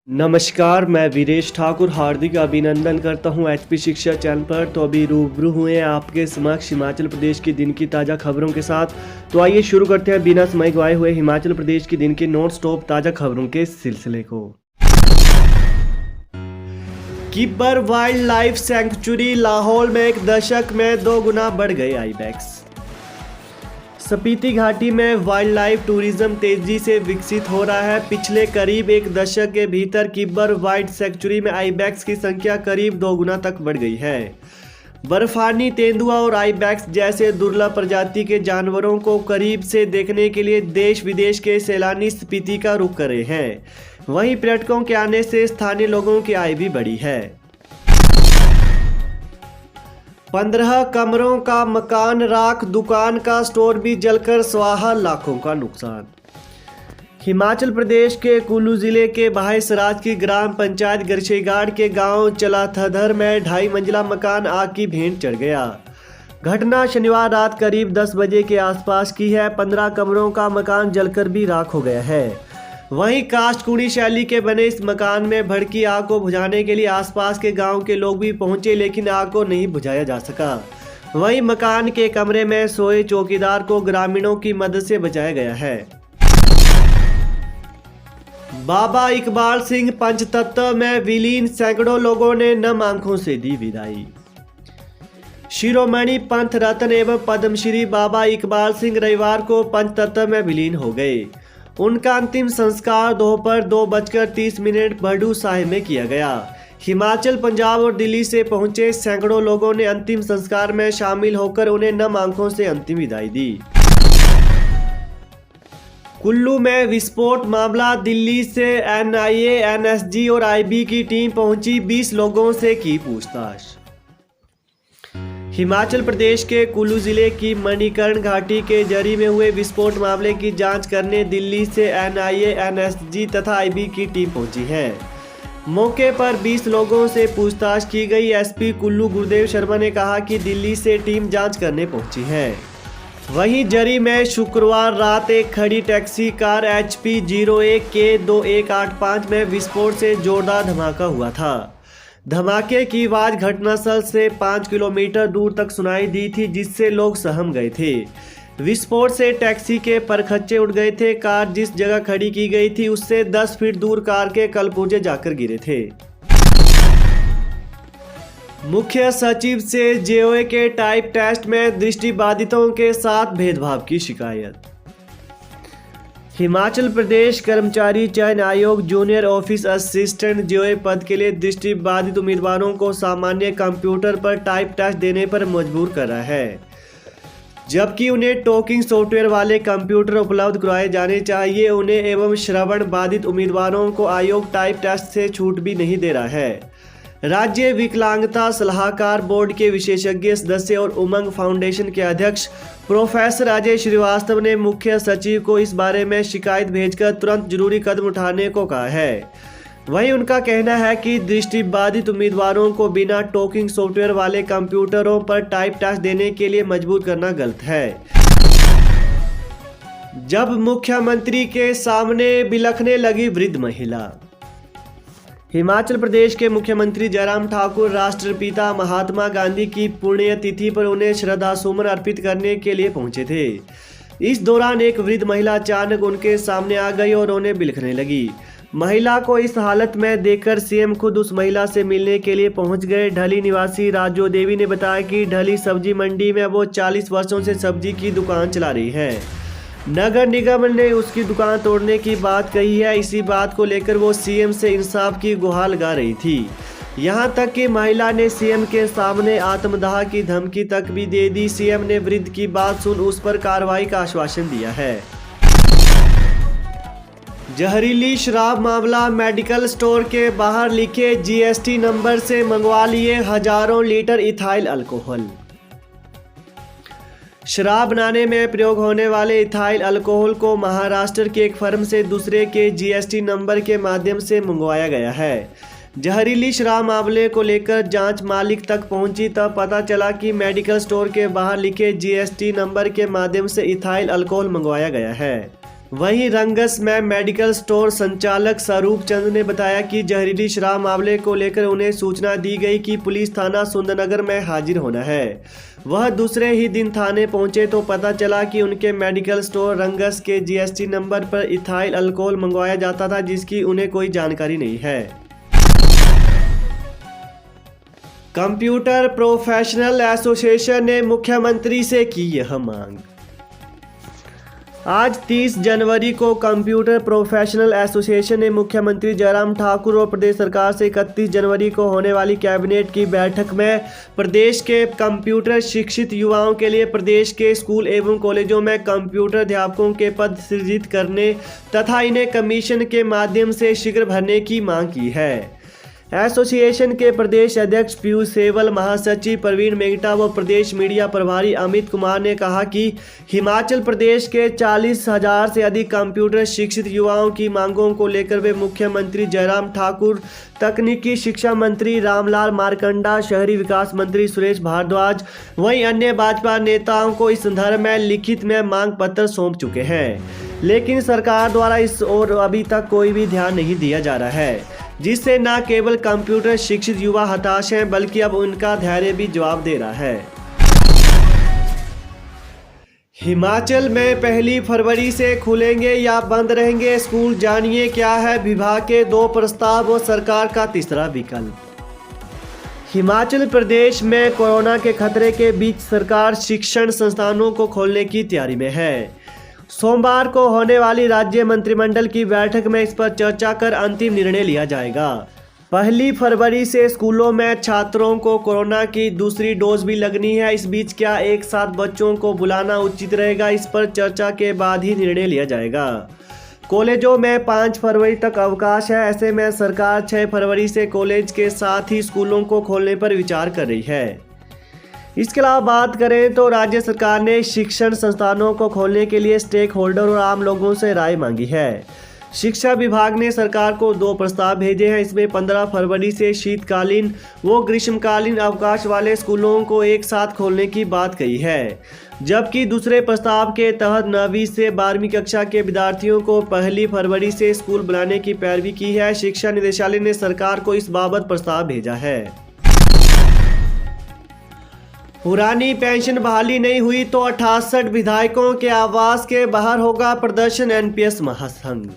नमस्कार, मैं वीरेश ठाकुर हार्दिक अभिनंदन करता हूं एचपी शिक्षा चैनल पर। तो अभी रूबरू हुए आपके समक्ष हिमाचल प्रदेश की दिन की ताज़ा खबरों के साथ। तो आइए शुरू करते हैं बिना समय गवाए हुए हिमाचल प्रदेश की दिन की नॉन स्टॉप ताज़ा खबरों के सिलसिले को। Kibber wild life sanctuary Lahaul में एक दशक में 2 गुना बढ़ गए आईबैक्स। स्पीति घाटी में वाइल्ड लाइफ टूरिज्म तेजी से विकसित हो रहा है। पिछले करीब एक दशक के भीतर किब्बर वाइल्ड सेंचुरी में आईबैक्स की संख्या करीब 2 गुना तक बढ़ गई है। बर्फानी तेंदुआ और आईबैक्स जैसे दुर्लभ प्रजाति के जानवरों को करीब से देखने के लिए देश विदेश के सैलानी स्पीति का रुख कर रहे हैं। वहीं पर्यटकों के आने से स्थानीय लोगों की आय भी बढ़ी है। 15 कमरों का मकान राख, दुकान का स्टोर भी जलकर स्वाहा, लाखों का नुकसान। हिमाचल प्रदेश के कुल्लू जिले के बाहेसराज की ग्राम पंचायत गरशेगाड़ के गांव चलाथधर में 2.5 मंजिला मकान आग की भेंट चढ़ गया। घटना शनिवार रात करीब 10 बजे के आसपास की है। 15 कमरों का मकान जलकर भी राख हो गया है। वहीं काष्ठकुणी शैली के बने इस मकान में भड़की आग को बुझाने के लिए आसपास के गांव के लोग भी पहुंचे, लेकिन आग को नहीं बुझाया जा सका। वहीं मकान के कमरे में सोए चौकीदार को ग्रामीणों की मदद से बचाया गया है। बाबा इकबाल सिंह पंचतत्व में विलीन, सैकड़ों लोगों ने नम आंखों से दी विदाई। शिरोमणि पंथ रत्न एवं पद्मश्री बाबा इकबाल सिंह रविवार को पंचतत्व में विलीन हो गए। उनका अंतिम संस्कार दोपहर 2:30 बड़ू साहिब में किया गया। हिमाचल, पंजाब और दिल्ली से पहुंचे सैकड़ों लोगों ने अंतिम संस्कार में शामिल होकर उन्हें नम आंखों से अंतिम विदाई दी। कुल्लू में विस्फोट मामला, दिल्ली से एनआईए, एनएसजी और आईबी की टीम पहुंची, 20 लोगों से की पूछताछ। हिमाचल प्रदेश के कुल्लू जिले की मणिकर्ण घाटी के जरी में हुए विस्फोट मामले की जांच करने दिल्ली से एनआईए, एनएसजी तथा आईबी की टीम पहुंची है। मौके पर 20 लोगों से पूछताछ की गई। एसपी कुल्लू गुरुदेव शर्मा ने कहा कि दिल्ली से टीम जांच करने पहुंची है। वहीं जरी में शुक्रवार रात एक खड़ी टैक्सी कार HP 01 के 2185 में विस्फोट से जोरदार धमाका हुआ था। धमाके की आवाज घटनास्थल से 5 किलोमीटर दूर तक सुनाई दी थी, जिससे लोग सहम गए थे। विस्फोट से टैक्सी के परखच्चे उड़ गए थे। कार जिस जगह खड़ी की गई थी उससे 10 फीट दूर कार के कलपुर्जे जाकर गिरे थे। मुख्य सचिव से जेओए के टाइप टेस्ट में दृष्टिबाधितों के साथ भेदभाव की शिकायत। हिमाचल प्रदेश कर्मचारी चयन आयोग जूनियर ऑफिस असिस्टेंट जेओए पद के लिए दृष्टिबाधित उम्मीदवारों को सामान्य कंप्यूटर पर टाइप टेस्ट देने पर मजबूर कर रहा है, जबकि उन्हें टॉकिंग सॉफ्टवेयर वाले कंप्यूटर उपलब्ध करवाए जाने चाहिए। उन्हें एवं श्रवण बाधित उम्मीदवारों को आयोग टाइप टेस्ट से छूट भी नहीं दे रहा है। राज्य विकलांगता सलाहकार बोर्ड के विशेषज्ञ सदस्य और उमंग फाउंडेशन के अध्यक्ष प्रोफेसर अजय श्रीवास्तव ने मुख्य सचिव को इस बारे में शिकायत भेजकर तुरंत जरूरी कदम उठाने को कहा है। वहीं उनका कहना है कि दृष्टिबाधित उम्मीदवारों को बिना टॉकिंग सॉफ्टवेयर वाले कंप्यूटरों पर टाइप टेस्ट देने के लिए मजबूर करना गलत है। जब मुख्यमंत्री के सामने बिलखने लगी वृद्ध महिला। हिमाचल प्रदेश के मुख्यमंत्री जयराम ठाकुर राष्ट्रपिता महात्मा गांधी की पुण्यतिथि पर उन्हें श्रद्धासुमन अर्पित करने के लिए पहुंचे थे। इस दौरान एक वृद्ध महिला अचानक उनके सामने आ गई और उन्हें बिलखने लगी। महिला को इस हालत में देखकर सीएम खुद उस महिला से मिलने के लिए पहुंच गए। ढली निवासी राजो देवी ने बताया कि ढली सब्जी मंडी में वो 40 वर्षों से सब्जी की दुकान चला रही है। नगर निगम ने उसकी दुकान तोड़ने की बात कही है। इसी बात को लेकर वो सीएम से इंसाफ की गुहार लगा रही थी। यहां तक कि महिला ने सीएम के सामने आत्मदाह की धमकी तक भी दे दी। सीएम ने वृद्ध की बात सुन उस पर कार्रवाई का आश्वासन दिया है। जहरीली शराब मामला, मेडिकल स्टोर के बाहर लिखे जीएसटी नंबर से मंगवा लिए हजारों लीटर इथाइल अल्कोहल। शराब बनाने में प्रयोग होने वाले इथाइल अल्कोहल को महाराष्ट्र के एक फर्म से दूसरे के जीएसटी नंबर के माध्यम से मंगवाया गया है। जहरीली शराब मामले को लेकर जांच मालिक तक पहुंची, तब पता चला कि मेडिकल स्टोर के बाहर लिखे जीएसटी नंबर के माध्यम से इथाइल अल्कोहल मंगवाया गया है। वहीं रंगस में मेडिकल स्टोर संचालक स्वरूप चंद ने बताया कि जहरीली शराब मामले को लेकर उन्हें सूचना दी गई कि पुलिस थाना सुंदरनगर में हाजिर होना है। वह दूसरे ही दिन थाने पहुंचे तो पता चला कि उनके मेडिकल स्टोर रंगस के जीएसटी नंबर पर इथाइल अल्कोहल मंगवाया जाता था, जिसकी उन्हें कोई जानकारी नहीं है। कंप्यूटर प्रोफेशनल एसोसिएशन ने मुख्यमंत्री से की यह मांग। आज 30 जनवरी को कंप्यूटर प्रोफेशनल एसोसिएशन ने मुख्यमंत्री जयराम ठाकुर और प्रदेश सरकार से 31 जनवरी को होने वाली कैबिनेट की बैठक में प्रदेश के कंप्यूटर शिक्षित युवाओं के लिए प्रदेश के स्कूल एवं कॉलेजों में कंप्यूटर अध्यापकों के पद सृजित करने तथा इन्हें कमीशन के माध्यम से शीघ्र भरने की मांग की है। एसोसिएशन के प्रदेश अध्यक्ष पीयूष सेवल, महासचिव प्रवीण मेगटा व प्रदेश मीडिया प्रभारी अमित कुमार ने कहा कि हिमाचल प्रदेश के 40,000 से अधिक कंप्यूटर शिक्षित युवाओं की मांगों को लेकर वे मुख्यमंत्री जयराम ठाकुर, तकनीकी शिक्षा मंत्री रामलाल मारकंडा, शहरी विकास मंत्री सुरेश भारद्वाज वहीं अन्य भाजपा नेताओं को इस संदर्भ में लिखित में मांग पत्र सौंप चुके हैं, लेकिन सरकार द्वारा इस ओर अभी तक कोई भी ध्यान नहीं दिया जा रहा है, जिससे न केवल कंप्यूटर शिक्षित युवा हताश हैं बल्कि अब उनका धैर्य भी जवाब दे रहा है। हिमाचल में 1 फरवरी से खुलेंगे या बंद रहेंगे स्कूल, जानिए क्या है विभाग के 2 प्रस्ताव और सरकार का तीसरा विकल्प। हिमाचल प्रदेश में कोरोना के खतरे के बीच सरकार शिक्षण संस्थानों को खोलने की तैयारी में है। सोमवार को होने वाली राज्य मंत्रिमंडल की बैठक में इस पर चर्चा कर अंतिम निर्णय लिया जाएगा। 1 फरवरी से स्कूलों में छात्रों को कोरोना की दूसरी डोज भी लगनी है। इस बीच क्या एक साथ बच्चों को बुलाना उचित रहेगा, इस पर चर्चा के बाद ही निर्णय लिया जाएगा। कॉलेजों में 5 फरवरी तक अवकाश है, ऐसे में सरकार 6 फरवरी से कॉलेज के साथ ही स्कूलों को खोलने पर विचार कर रही है। इसके अलावा बात करें तो राज्य सरकार ने शिक्षण संस्थानों को खोलने के लिए स्टेक होल्डर और आम लोगों से राय मांगी है। शिक्षा विभाग ने सरकार को 2 प्रस्ताव भेजे हैं। इसमें 15 फरवरी से शीतकालीन व ग्रीष्मकालीन अवकाश वाले स्कूलों को एक साथ खोलने की बात कही है, जबकि दूसरे प्रस्ताव के तहत 9वीं से 12वीं कक्षा के विद्यार्थियों को 1 फरवरी से स्कूल बुलाने की पैरवी की है। शिक्षा निदेशालय ने सरकार को इस बाबत प्रस्ताव भेजा है। पुरानी पेंशन बहाली नहीं हुई तो 68 विधायकों के आवास के बाहर होगा प्रदर्शन, एनपीएस महासंघ।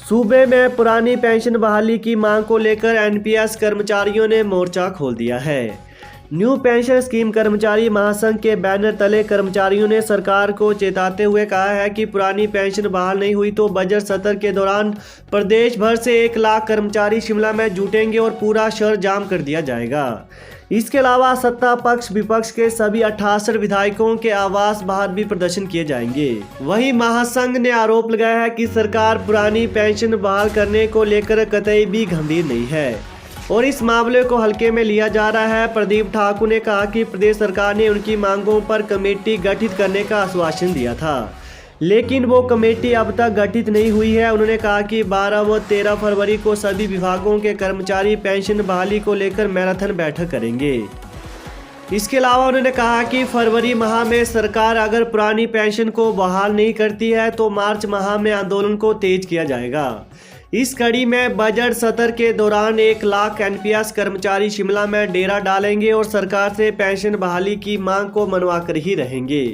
सूबे में पुरानी पेंशन बहाली की मांग को लेकर एनपीएस कर्मचारियों ने मोर्चा खोल दिया है। न्यू पेंशन स्कीम कर्मचारी महासंघ के बैनर तले कर्मचारियों ने सरकार को चेताते हुए कहा है कि पुरानी पेंशन बहाल नहीं हुई तो बजट सत्र के दौरान प्रदेश भर से 1 लाख कर्मचारी शिमला में जुटेंगे और पूरा शहर जाम कर दिया जाएगा। इसके अलावा सत्ता पक्ष विपक्ष के सभी 68 विधायकों के आवास बाहर भी प्रदर्शन किए जाएंगे। वहीं महासंघ ने आरोप लगाया है कि सरकार पुरानी पेंशन बहाल करने को लेकर कतई भी गंभीर नहीं है और इस मामले को हल्के में लिया जा रहा है। प्रदीप ठाकुर ने कहा कि प्रदेश सरकार ने उनकी मांगों पर कमेटी गठित करने का आश्वासन दिया था, लेकिन वो कमेटी अब तक गठित नहीं हुई है। उन्होंने कहा कि 12 व 13 फरवरी को सभी विभागों के कर्मचारी पेंशन बहाली को लेकर मैराथन बैठक करेंगे। इसके अलावा उन्होंने कहा कि फरवरी माह में सरकार अगर पुरानी पेंशन को बहाल नहीं करती है तो मार्च माह में आंदोलन को तेज किया जाएगा। इस कड़ी में बजट सत्र के दौरान 1 लाख एनपीएस कर्मचारी शिमला में डेरा डालेंगे और सरकार से पेंशन बहाली की मांग को मनवाकर ही रहेंगे।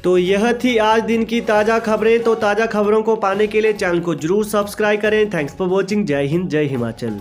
तो यह थी आज दिन की ताज़ा खबरें। तो ताज़ा खबरों को पाने के लिए चैनल को जरूर सब्सक्राइब करें। Thanks for watching. जय हिंद, जय हिमाचल।